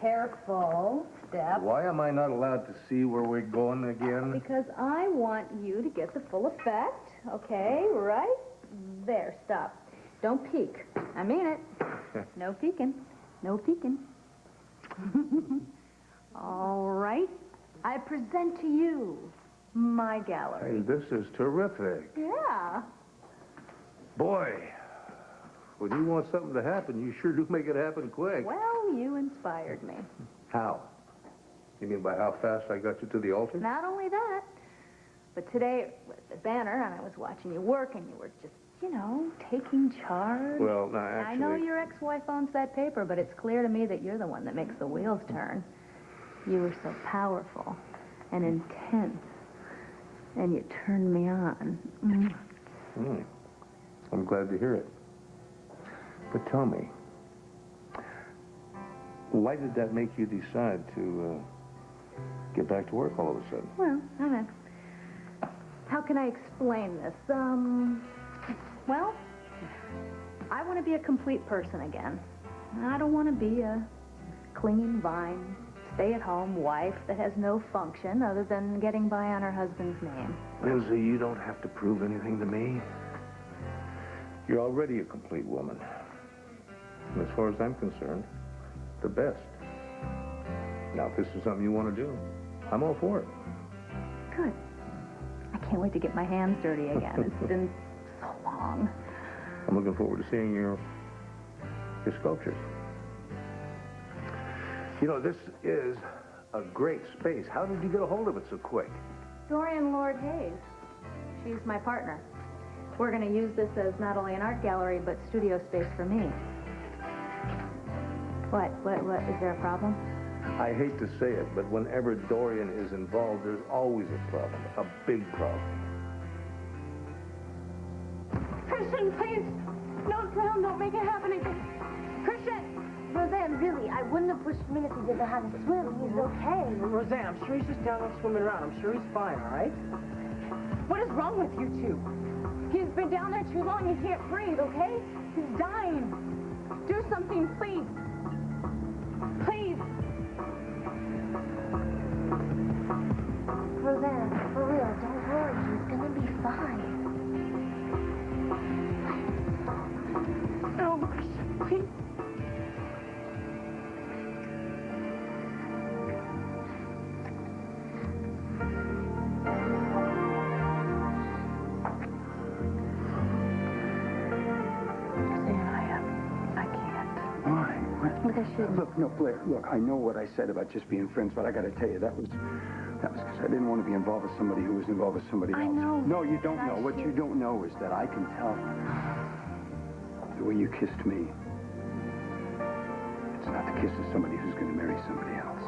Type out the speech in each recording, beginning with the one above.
careful. Step. Why am I not allowed to see where we're going again? Because I want you to get the full effect. Okay, right? There, stop. Don't peek. I mean it. No peeking. No peeking. All right. I present to you my gallery. Hey, this is terrific. Yeah. Boy, when you want something to happen, you sure do make it happen quick. Well, you inspired me. How? You mean by how fast I got you to the altar? Not only that, but today was the banner, and I was watching you work, and you were just, you know, taking charge. Well, now, actually... I know your ex-wife owns that paper, but it's clear to me that you're the one that makes the wheels turn. You were so powerful and intense, and you turned me on. I'm glad to hear it. But tell me, why did that make you decide to get back to work all of a sudden? Well, I mean, how can I explain this? Well, I want to be a complete person again. I don't want to be a clinging vine, stay-at-home wife that has no function other than getting by on her husband's name. Lindsay, you don't have to prove anything to me. You're already a complete woman. And as far as I'm concerned, the best. Now, if this is something you want to do, I'm all for it. Good. I can't wait to get my hands dirty again. It's been so long. I'm looking forward to seeing your sculptures. You know, this is a great space. How did you get a hold of it so quick? Dorian Lord Hayes. She's my partner. We're going to use this as not only an art gallery, but studio space for me. What? Is there a problem? I hate to say it, but whenever Dorian is involved, there's always a problem, a big problem. Christian, please! Don't drown, don't make it happen again. Christian! Roseanne, really, I wouldn't have pushed him in if he didn't know how to swim. He's okay. Roseanne, I'm sure he's just down there swimming around. I'm sure he's fine, all right? What is wrong with you two? He's been down there too long. He can't breathe, okay? He's dying. Do something, please. Please. Roseanne, for real, don't worry. He's gonna be fine. No, Christian, please. Look, no, Blair, look, I know what I said about just being friends, but I gotta tell you, that was because I didn't want to be involved with somebody who was involved with somebody else. I know. No, you don't know. What you don't know is that I can tell the way you kissed me. It's not the kiss of somebody who's going to marry somebody else.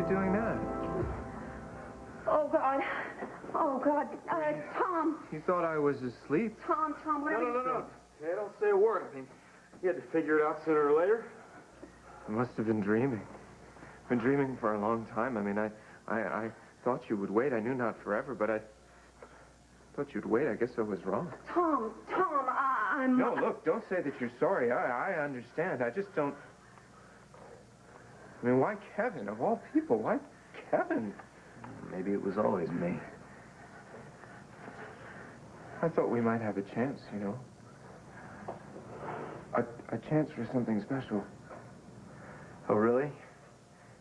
Doing that? Oh, God. Oh, God. Tom. You thought I was asleep? Tom, what are you... No. Hey, don't say a word. I mean, you had to figure it out sooner or later. I must have been dreaming. Been dreaming for a long time. I mean, I thought you would wait. I knew not forever, but I thought you'd wait. I guess I was wrong. Tom, I'm... No, look, don't say that you're sorry. I understand. I just don't... I mean, why Kevin? Of all people, why Kevin? Maybe it was always me. I thought we might have a chance, you know. A chance for something special. Oh, really?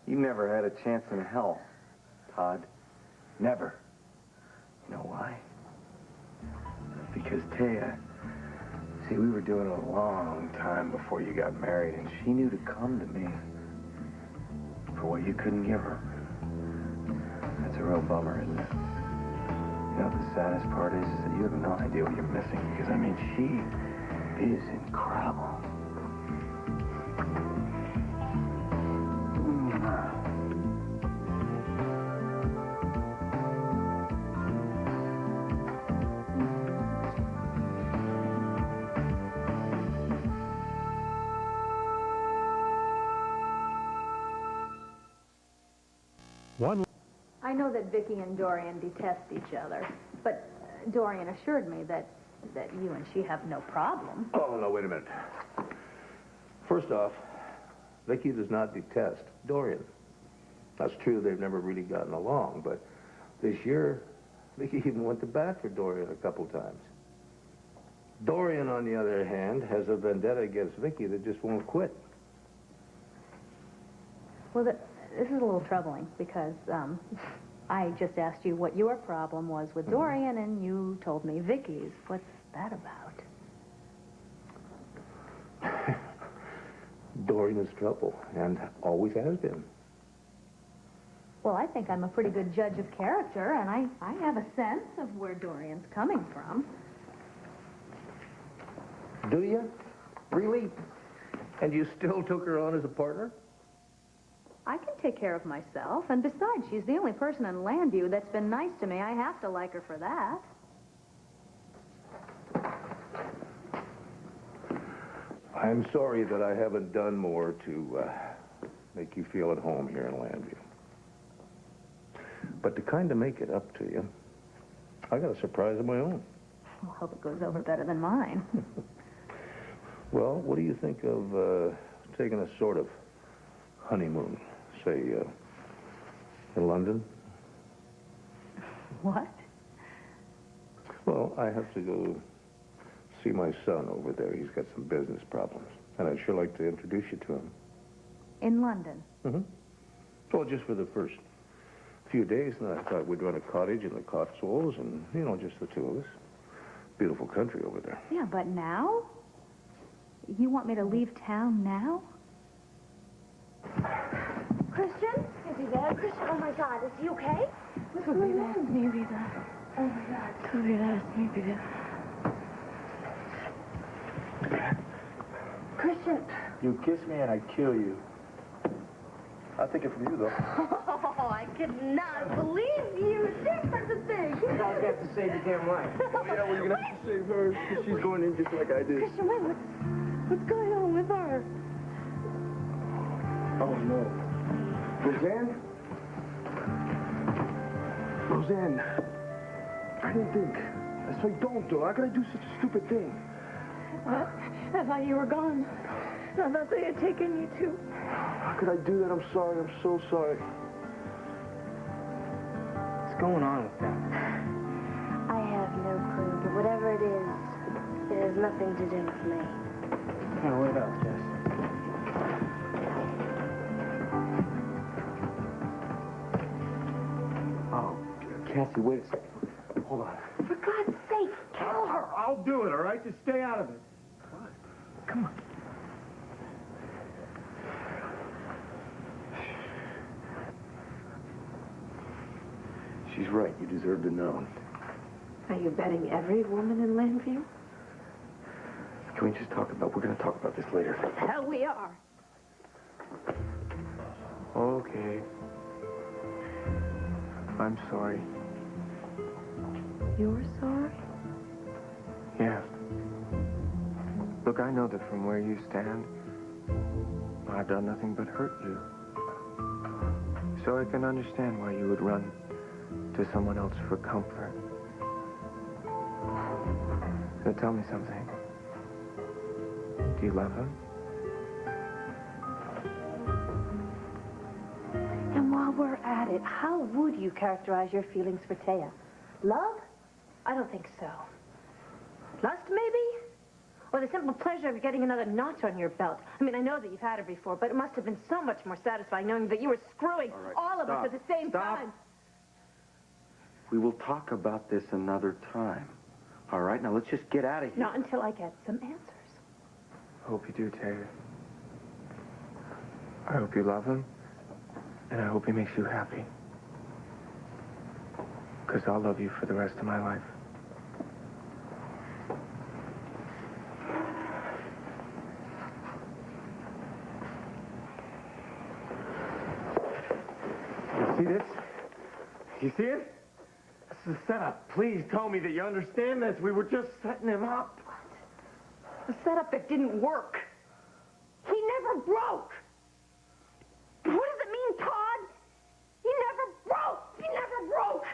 You never had a chance in hell, Todd. Never. You know why? Because Taya, see, we were doing it a long time before you got married, and she knew to come to me for what you couldn't give her. That's a real bummer, isn't it? You know, the saddest part is that you have no idea what you're missing, because, I mean, is incredible. I know that Vicky and Dorian detest each other, but Dorian assured me that you and she have no problem. Oh, no, wait a minute. First off, Vicky does not detest Dorian. That's true, they've never really gotten along, but this year, Vicky even went to bat for Dorian a couple times. Dorian, on the other hand, has a vendetta against Vicky that just won't quit. Well, this is a little troubling because I just asked you what your problem was with Dorian, and you told me Vicky's. What's that about? Dorian is trouble, and always has been. Well, I think I'm a pretty good judge of character, and I have a sense of where Dorian's coming from. Do you? Really? And you still took her on as a partner? I can take care of myself, and besides, she's the only person in Landview that's been nice to me. I have to like her for that. I'm sorry that I haven't done more to make you feel at home here in Landview. But to kind of make it up to you, I got a surprise of my own. I hope it goes over better than mine. Well, what do you think of taking a sort of honeymoon, say, in London? What? Well, I have to go see my son over there. He's got some business problems, and I'd sure like to introduce you to him. In London? Mm-hmm. Well, just for the first few days, and I thought we'd rent a cottage in the Cotswolds, and, you know, just the two of us. Beautiful country over there. Yeah, but now? You want me to leave town now? Christian? Is he there? Christian, oh my God, is he okay? What's going on? Maybe that. Oh my God. Maybe that. Maybe that. Christian. You kiss me and I kill you. I'll take it from you, though. Oh, I could not believe you did such a thing. I was going to have to save your damn life. Oh, yeah, well, you're going to have to save her. She's going in just like I did. Christian, wait, what's going on with her? Oh, no. Roseanne? Roseanne, I didn't think. That's why don't do. How could I do such a stupid thing? I thought you were gone. I thought they had taken you too. How could I do that? I'm sorry. I'm so sorry. What's going on with that? I have no clue, but whatever it is, it has nothing to do with me. Now, what about Jess? Oh, Cassie, wait a second. Hold on. For God's sake, tell her. I'll do it, all right? Just stay out of it. What? Come on. She's right. You deserve to know. Are you betting every woman in Landview? Can we just talk about... We're going to talk about this later. Hell, we are. Okay. I'm sorry. You're sorry? Yeah. Look, I know that from where you stand, I've done nothing but hurt you. So I can understand why you would run to someone else for comfort. So tell me something. Do you love him? And while we're at it, how would you characterize your feelings for Taya? Love? I don't think so. Lust, maybe? Or the simple pleasure of getting another notch on your belt. I mean, I know that you've had her before, but it must have been so much more satisfying knowing that you were screwing all of us at the same time. We will talk about this another time. All right, now let's just get out of here. Not until I get some answers. I hope you do, Taylor. I hope you love him, and I hope he makes you happy. Because I'll love you for the rest of my life. You see it? This is a setup. Please tell me that you understand this. We were just setting him up. A setup that didn't work. He never broke. What does it mean, Todd? He never broke. He never broke.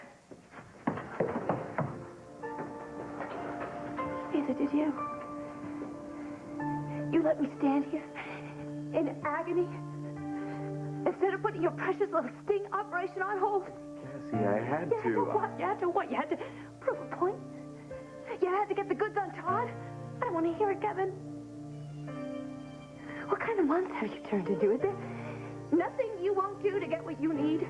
Either did you. You let me stand here in agony instead of putting your precious little sting operation on hold. Cassie, I had to. You had to what? You had to prove a point? You had to get the goods on Todd? I don't want to hear it, Kevin. What kind of month have you turned into? Is there nothing you won't do to get what you need?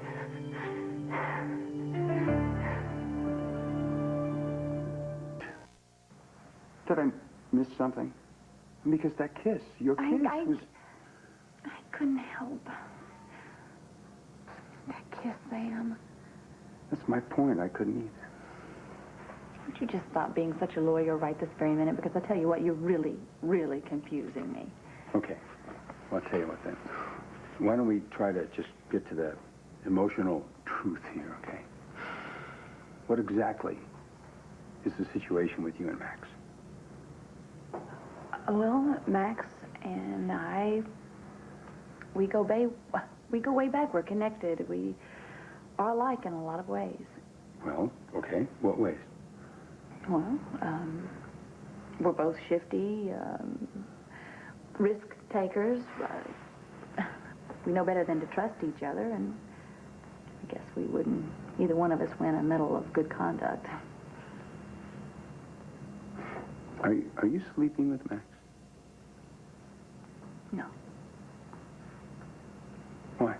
Did I miss something? Because that kiss, your kiss was... I couldn't help. That kiss, Sam. That's my point. I couldn't either. Why don't you just stop being such a lawyer right this very minute? Because I tell you what, you're really, really confusing me. Okay. Well, I'll tell you what then. Why don't we try to just get to the emotional truth here, okay? What exactly is the situation with you and Max? Well, Max and I, we go way back. We're connected. We are alike in a lot of ways. Well, okay. What ways? Well, we're both shifty, risk takers. We know better than to trust each other, and I guess we wouldn't, either one of us, win a medal of good conduct. Are you sleeping with Max? No. Why?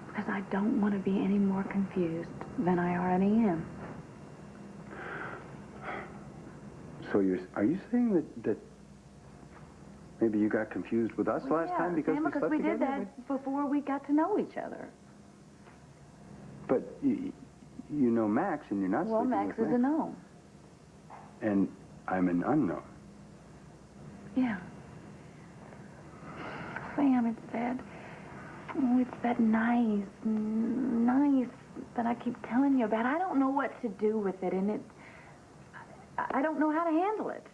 Because I don't want to be any more confused than I already am. So are you saying that maybe you got confused with us last time because Sam, we slept we together? did that before we got to know each other. But you know Max and you're not sleeping Max with is a known. And I'm an unknown. Yeah. Sam, it's that nice that I keep telling you about. I don't know what to do with it, and I don't know how to handle it.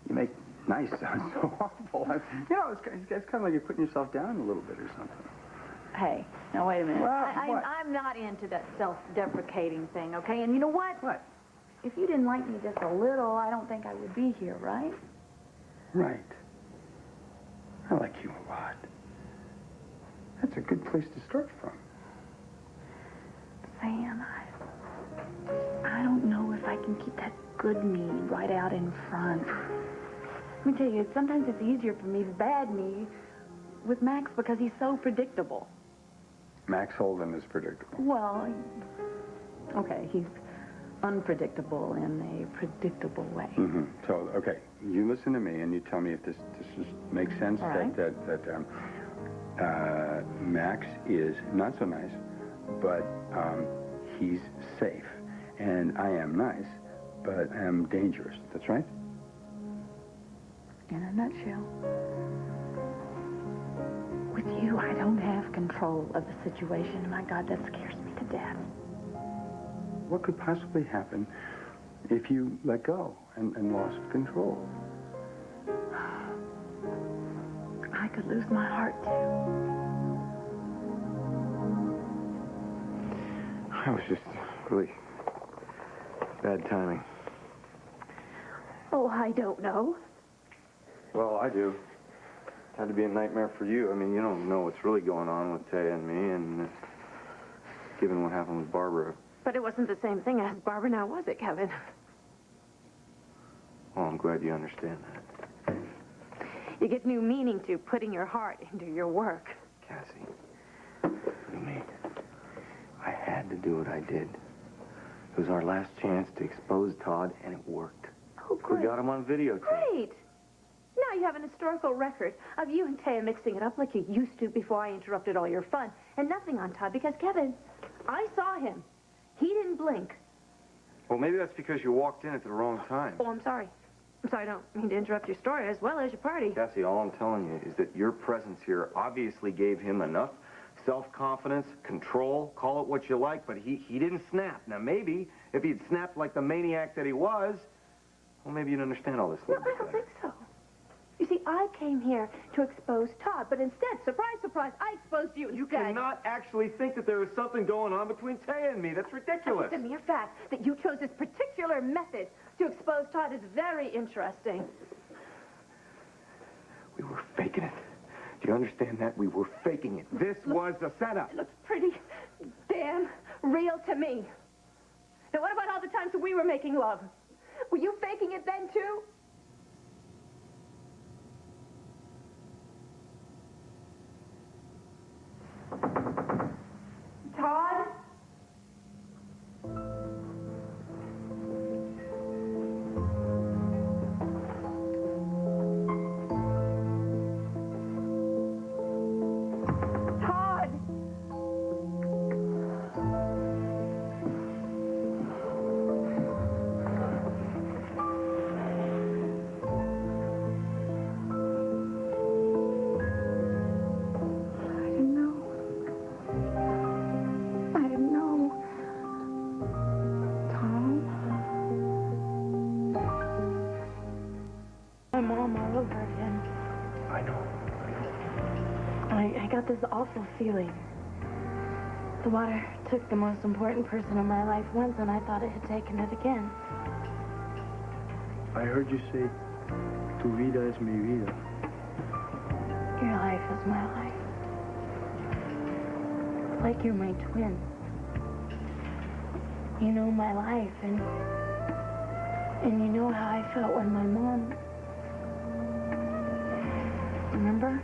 You make nice sound so awful. It's kind of like you're putting yourself down a little bit or something. Hey, now wait a minute. Well, I'm not into that self-deprecating thing, okay? And you know what? What? If you didn't like me just a little, I don't think I would be here, right? Right. I like you a lot. That's a good place to start from. Sam, I don't know if I can keep that good me right out in front. Let me tell you, sometimes it's easier for me, bad me, with Max because he's so predictable. Max Holden is predictable. Well, okay, he's unpredictable in a predictable way. Mm-hmm. So, okay, you listen to me and you tell me if this makes sense. All right. That Max is not so nice, but he's safe. And I am nice, but I am dangerous. That's right? In a nutshell. With you, I don't have control of the situation. My God, that scares me to death. What could possibly happen if you let go and lost control? I could lose my heart, too. I was just really bad timing. Oh, I don't know. Well, I do. Had to be a nightmare for you. I mean, you don't know what's really going on with Taya and me, and given what happened with Barbara. But it wasn't the same thing as Barbara now, was it, Kevin? Well, I'm glad you understand that. You get new meaning to putting your heart into your work. Cassie, look at me. I had to do what I did. It was our last chance to expose Todd, and it worked. Oh, great. We got him on videotape. Great. Now you have an historical record of you and Taya mixing it up like you used to before I interrupted all your fun. And nothing on Todd, because, Kevin, I saw him. He didn't blink. Well, maybe that's because you walked in at the wrong time. Oh, I'm sorry. I'm sorry, I don't mean to interrupt your story as well as your party. Cassie, all I'm telling you is that your presence here obviously gave him enough self-confidence, control, call it what you like, but he didn't snap. Now, maybe if he'd snapped like the maniac that he was, well, maybe you'd understand all this a No, little bit I don't better. think so. You see, I came here to expose Todd, but instead, surprise, surprise, I exposed you instead. You cannot actually think that there is something going on between Taya and me. That's ridiculous. The mere fact that you chose this particular method to expose Todd is very interesting. We were faking it. Do you understand that? We were faking it. This was a setup. It looks pretty damn real to me. Now, what about all the times that we were making love? Were you faking it then, too? Todd? Todd! I didn't know. Tom? My mom all over again. I know. I got this awful feeling. The water took the most important person in my life once, and I thought it had taken it again. I heard you say, tu vida es mi vida. Your life is my life. It's like you're my twin. You know my life, and you know how I felt when my mom... Remember?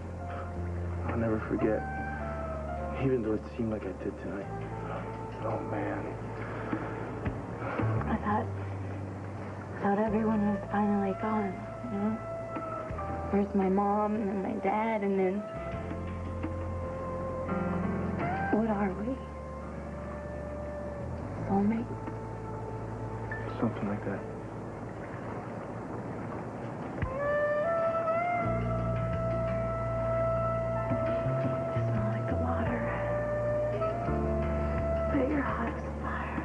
I'll never forget. Even though it seemed like I did tonight. Oh, man. I thought everyone was finally gone, you know? First my mom, and then my dad, and then... What are we? Soulmate? Something like that. You smell like the water. But you're hot as fire.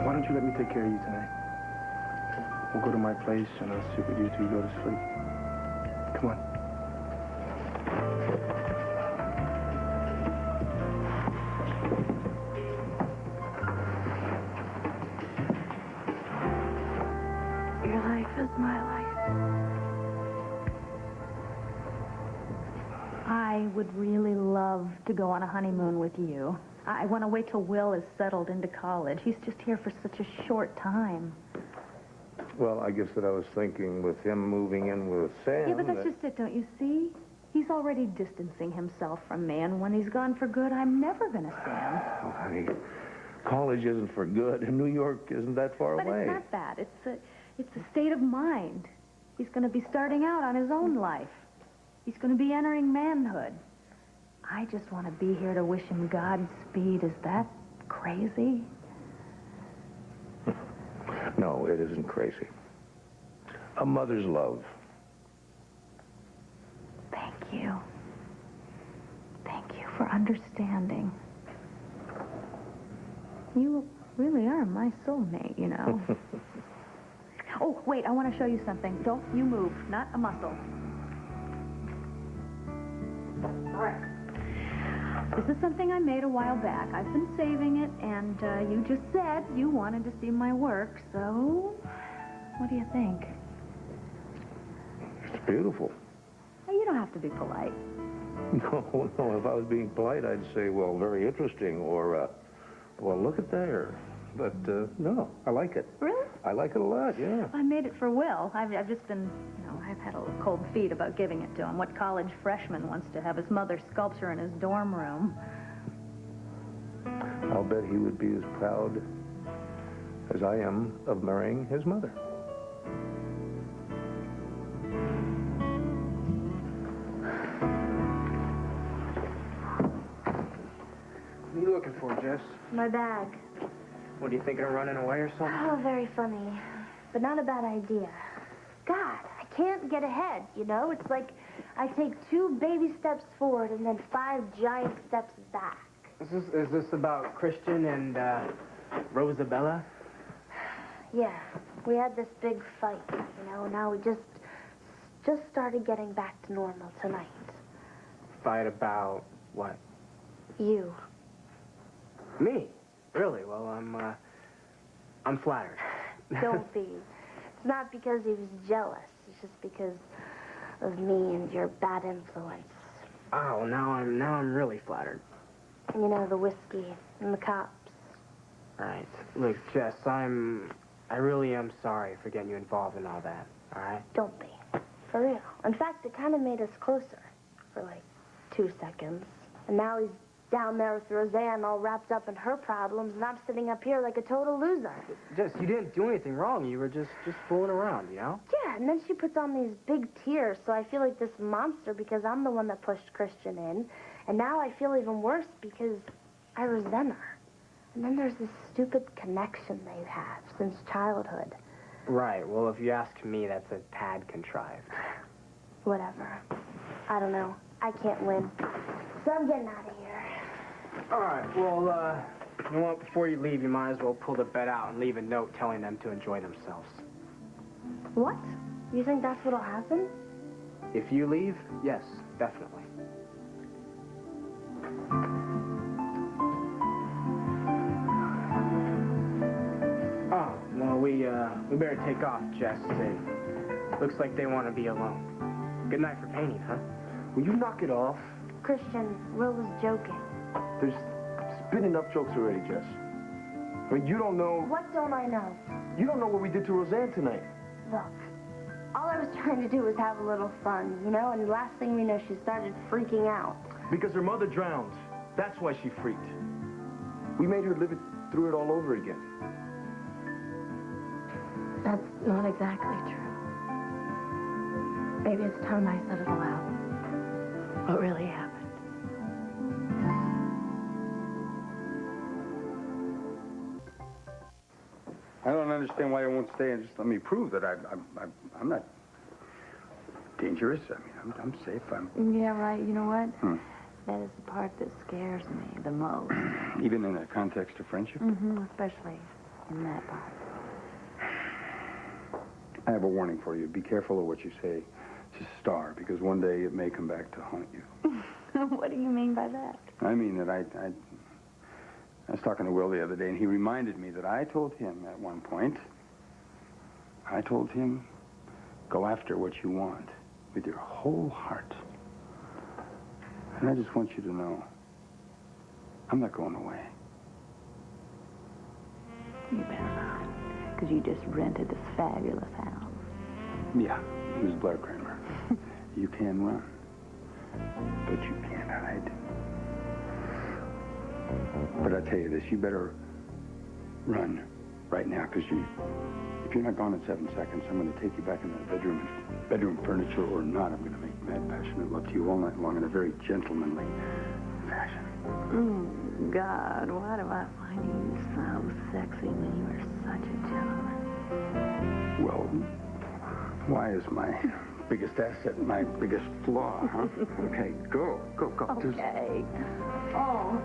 Why don't you let me take care of you tonight? We'll go to my place, and I'll sit with you till you go to sleep. Come on. Your life is my life. I would really love to go on a honeymoon with you. I want to wait till Will is settled into college. He's just here for such a short time. Well, I guess that I was thinking with him moving in with Sam... Yeah, but that's just it, don't you see? He's already distancing himself from me, and when he's gone for good, I'm never going to see him. Oh, honey, college isn't for good, and New York isn't that far But away. it's not that. It's a state of mind. He's going to be starting out on his own life. He's going to be entering manhood. I just want to be here to wish him Godspeed. Is that crazy? No, it isn't crazy. A mother's love. Thank you. Thank you for understanding. You really are my soulmate, you know. Oh, wait, I want to show you something. Don't you move. Not a muscle. All right. This is something I made a while back. I've been saving it, and you just said you wanted to see my work, so what do you think? It's beautiful. Hey, you don't have to be polite. No, if I was being polite, I'd say, well, very interesting, or, well, look at there. But, no, I like it. Really? I like it a lot, yeah. I made it for Will. I've just been, I've had a little cold feet about giving it to him. What college freshman wants to have his mother's sculpture in his dorm room? I'll bet he would be as proud as I am of marrying his mother. What are you looking for, Jess? My bag. What, are you thinking of running away or something? Oh, very funny. But not a bad idea. God, I can't get ahead, you know? It's like I take 2 baby steps forward and then 5 giant steps back. Is this about Christian and Rosabella? Yeah, we had this big fight, you know. Now we just started getting back to normal tonight. Fight about what? You. Me? Really? Well, I'm flattered. Don't be. It's not because he was jealous. It's just because of me and your bad influence. Oh, now I'm really flattered. You know, the whiskey and the cops. All right. Look, Jess, I really am sorry for getting you involved in all that, all right? Don't be. For real. In fact, it kind of made us closer for like 2 seconds. And now he's down there with Roseanne all wrapped up in her problems, and I'm sitting up here like a total loser. Jess, you didn't do anything wrong. You were just fooling around, you know? Yeah, and then she puts on these big tears, so I feel like this monster because I'm the one that pushed Christian in. And now I feel even worse because I resent her. And then there's this stupid connection they've had since childhood. Right. Well, if you ask me, that's a tad contrived. Whatever. I don't know. I can't win. So I'm getting out of here. All right. Well, you know what? Before you leave, you might as well pull the bed out and leave a note telling them to enjoy themselves. What? You think that's what'll happen? If you leave, yes, definitely. Oh, well, we better take off, Jess. It looks like they want to be alone. Good night for painting, huh? Will you knock it off? Christian, Will was joking. There's been enough jokes already, Jess. I mean, you don't know... What don't I know? You don't know what we did to Roseanne tonight. Look, all I was trying to do was have a little fun, you know? And the last thing we know, she started freaking out. Because her mother drowned. That's why she freaked. We made her live through it all over again. That's not exactly true. Maybe it's time I said it aloud. What really happened? I don't understand why you won't stay and just let me prove that I'm not dangerous. I mean, I'm safe. Yeah, right. You know what? That is the part that scares me the most. Even in the context of friendship? Especially in that part. I have a warning for you. Be careful of what you say to Star, because one day it may come back to haunt you. What do you mean by that? I mean that I was talking to Will the other day, and he reminded me that I told him at one point, I told him, go after what you want with your whole heart. And I just want you to know, I'm not going away. You better not, because you just rented this fabulous house. Yeah, Ms. Blair Kramer. You can run, but you can't hide. But I tell you this, you better run right now, because if you're not gone in 7 seconds, I'm going to take you back in that bedroom furniture or not. I'm going to make mad, passionate love to you all night long in a very gentlemanly fashion. Oh, God, why do I find you so sexy when you are such a gentleman? Well, why is my biggest asset my biggest flaw, huh? Okay, go. Okay. Oh.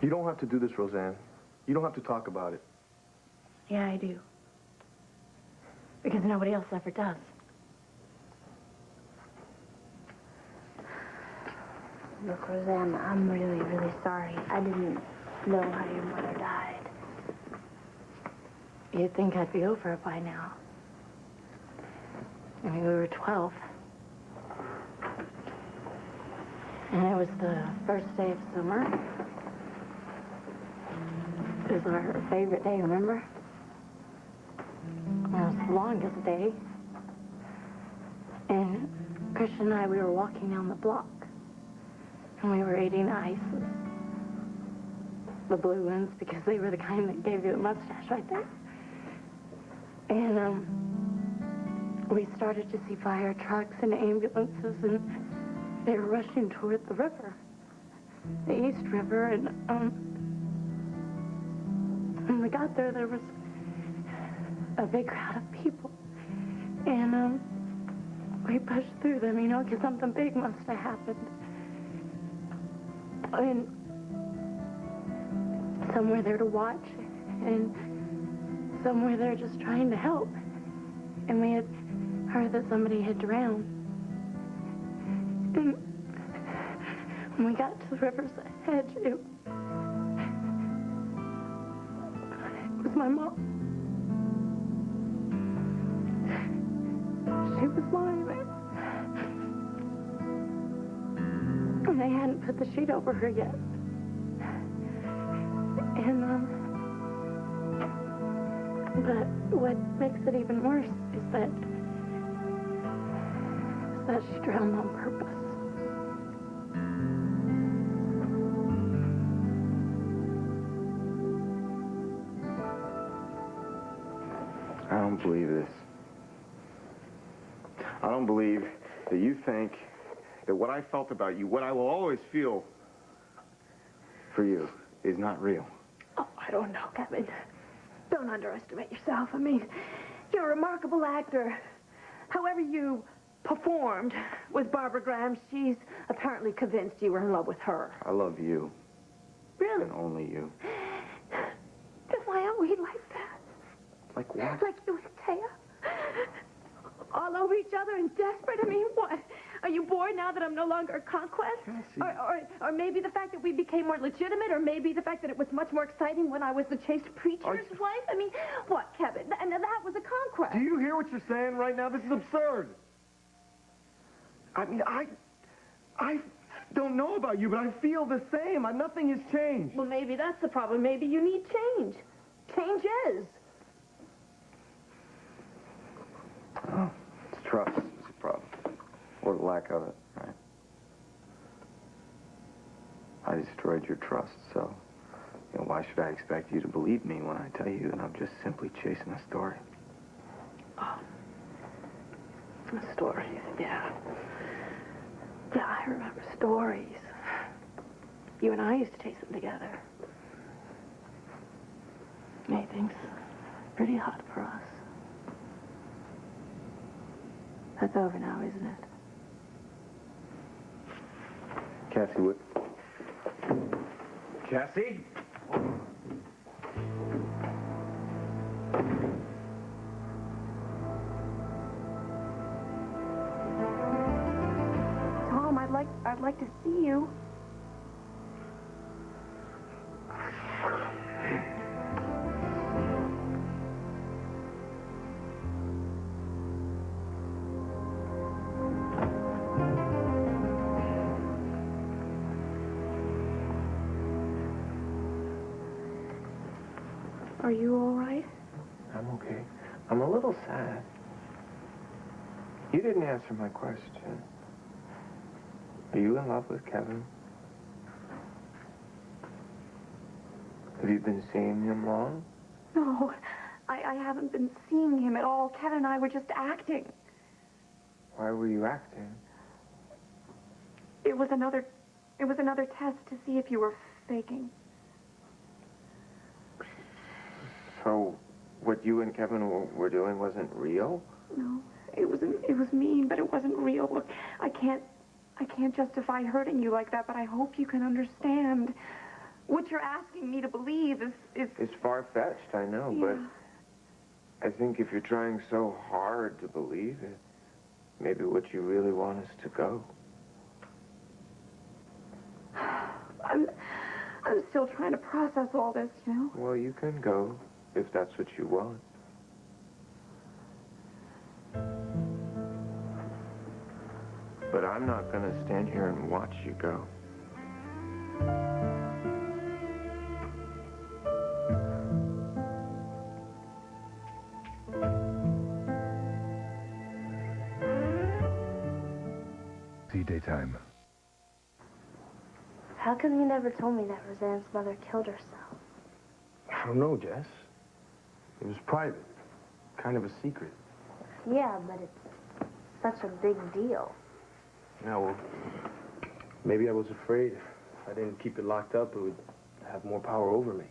You don't have to do this, Roseanne. You don't have to talk about it. Yeah, I do. Because nobody else ever does. Look, Roseanne, I'm really, really sorry. I didn't know how your mother died. You'd think I'd be over it by now. I mean, we were 12. And it was the first day of summer. It was our favorite day, remember? It was the longest day. And Christian and I, we were walking down the block. And we were eating ices. The blue ones, because they were the kind that gave you a mustache right there. And we started to see fire trucks and ambulances, and they were rushing toward the river. the East River, and when we got there, there was a big crowd of people. And, we pushed through them, you know, because something big must have happened. And some were there to watch, and some were there just trying to help. And we had heard that somebody had drowned. And when we got to the river's edge, it was my mom. She was lying there. And they hadn't put the sheet over her yet. And, but what makes it even worse is that she drowned on purpose. I don't believe this. I don't believe that you think that what I felt about you, what I will always feel for you, is not real. Oh, I don't know, Kevin. Don't underestimate yourself. I mean, you're a remarkable actor. However you performed with Barbara Graham, she's apparently convinced you were in love with her. I love you. Really? And only you. Then why aren't we like that? Like what? Like you and Taya? All over each other and desperate? I mean, what? Are you bored now that I'm no longer a conquest? Cassie. Or maybe the fact that we became more legitimate, or maybe the fact that it was much more exciting when I was the chaste preacher's wife? I mean, what, Kevin? And that was a conquest. Do you hear what you're saying right now? This is absurd. I mean, I don't know about you, but I feel the same. Nothing has changed. Well, maybe that's the problem. Maybe you need change. Change is. Oh, it's trust is the problem. Or the lack of it, right? I destroyed your trust, so why should I expect you to believe me when I tell you that I'm just simply chasing a story? Oh. Stories, yeah. Yeah, I remember stories. You and I used to chase them together. Made things pretty hot for us. That's over now, isn't it? Cassie, what? Cassie? Tom, I'd like to see you. Are you all right? I'm okay. I'm a little sad. You didn't answer my question. Are you in love with Kevin? Have you been seeing him long? No, I haven't been seeing him at all. Kevin and I were just acting. Why were you acting? It was another test to see if you were faking. So, what you and Kevin were doing wasn't real? No, it was mean, but it wasn't real. Look, I can't justify hurting you like that, but I hope you can understand. What you're asking me to believe is... It's far-fetched, I know, yeah. but I think if you're trying so hard to believe it, maybe what you really want is to go. I'm still trying to process all this, you know? Well, you can go, if that's what you want. But I'm not going to stand here and watch you go. See daytime. How come you never told me that Roseanne's mother killed herself? I don't know, Jess. It was private. Kind of a secret. Yeah, but it's such a big deal. Yeah, well, maybe I was afraid I didn't keep it locked up, it would have more power over me.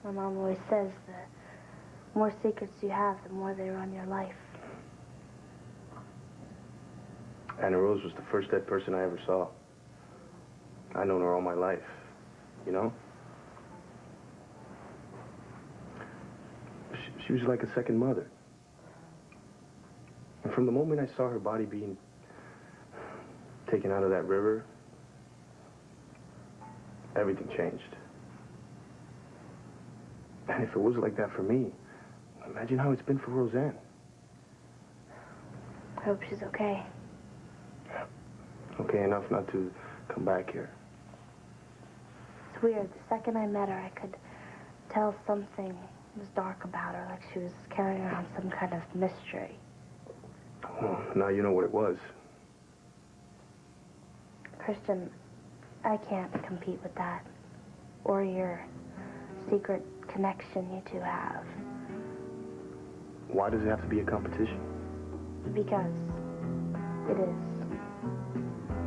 My mom always says the more secrets you have, the more they run your life. Anna Rose was the first dead person I ever saw. I've known her all my life, you know? She was like a second mother. And from the moment I saw her body being taken out of that river, everything changed. And if it was like that for me, imagine how it's been for Roseanne. I hope she's okay. Okay enough not to come back here. It's weird. The second I met her, I could tell something was dark about her, like she was carrying around some kind of mystery. Well, now you know what it was. Christian, I can't compete with that. Or your secret connection you two have. Why does it have to be a competition? Because it is.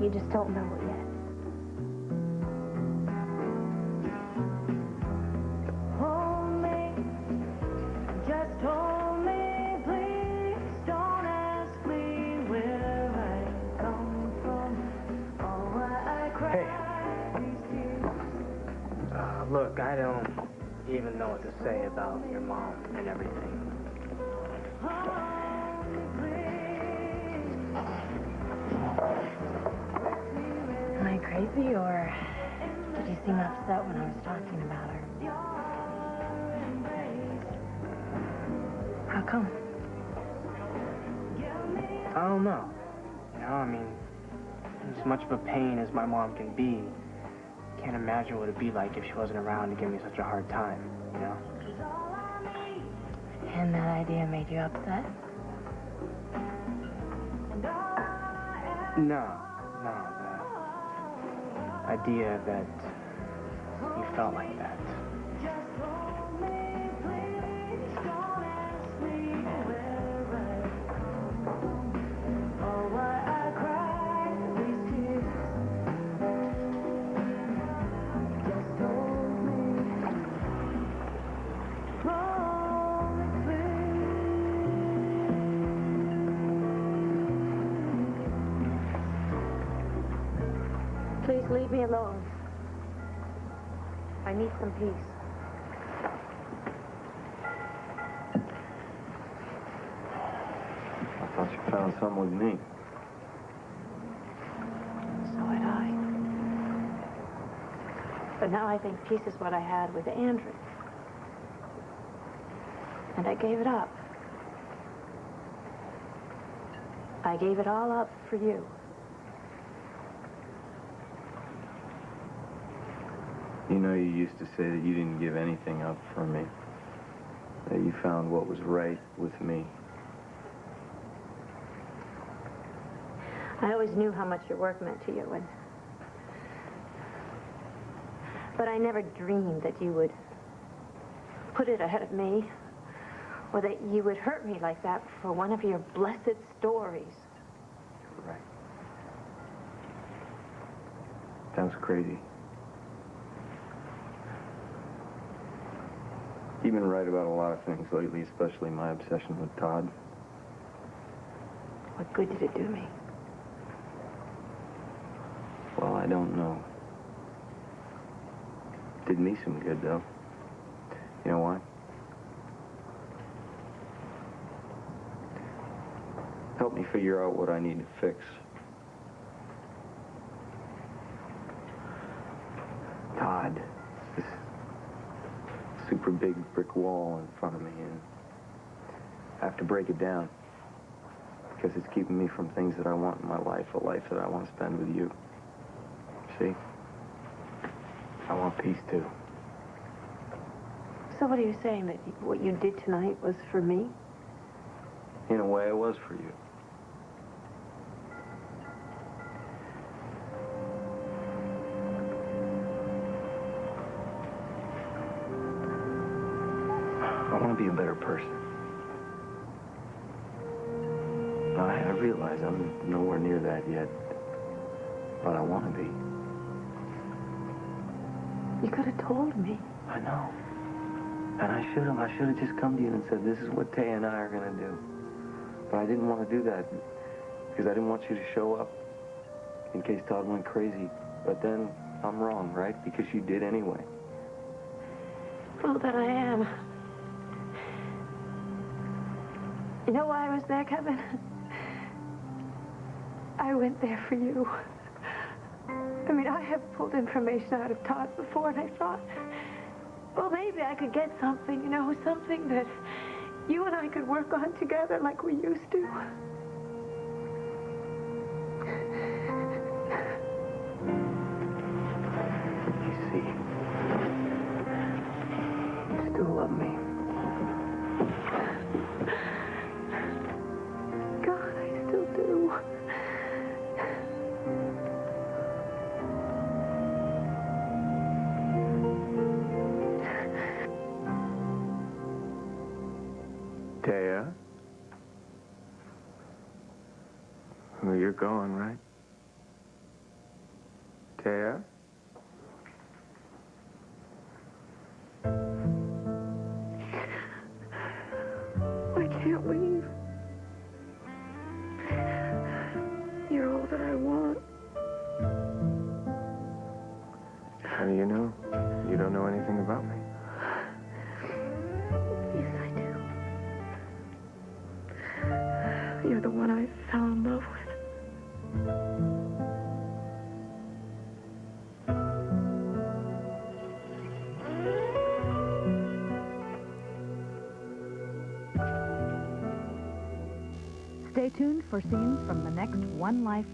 You just don't know it yet. Hold me, just hold me, please. Don't ask me where I come from or why I cry these tears. Look, I don't even know what to say about your mom and everything. Am I crazy, or did you seem upset when I was talking about her? How come? I don't know. You know, I mean, as much of a pain as my mom can be, can't imagine what it'd be like if she wasn't around to give me such a hard time, you know? And that idea made you upset? No, the idea that you felt like that. Please leave me alone. I need some peace. I thought you found some with me. So had I. But now I think peace is what I had with Andrew. And I gave it up. I gave it all up for you. You know, you used to say that you didn't give anything up for me. That you found what was right with me. I always knew how much your work meant to you, but I never dreamed that you would put it ahead of me, or that you would hurt me like that for one of your blessed stories. Right. Sounds crazy. You've been right about a lot of things lately, especially my obsession with Todd. What good did it do me? Well, I don't know. Did me some good, though. You know why? Helped me figure out what I need to fix. Todd. This super big brick wall in front of me, and I have to break it down because it's keeping me from things that I want in my life, a life that I want to spend with you. See? I want peace, too. So what are you saying, that what you did tonight was for me? In a way, it was for you. I want to be a better person. I realize I'm nowhere near that yet, but I want to be. You could have told me. I know. And I should have. I should have just come to you and said, this is what Taya and I are going to do. But I didn't want to do that because I didn't want you to show up in case Todd went crazy. But then I'm wrong, right? Because you did anyway. Well, then I am. You know why I was there, Kevin? I went there for you. I mean, I have pulled information out of Todd before, and I thought, well, maybe I could get something, you know, something that you and I could work on together like we used to. You see, you still love me. God, I still do. Taya? Well, you're going, right? Taya? I can't leave. You're all that I want. How do you know? You don't know anything about me. Yes, I do. You're the one I fell in love with. Stay tuned for scenes from the next One Life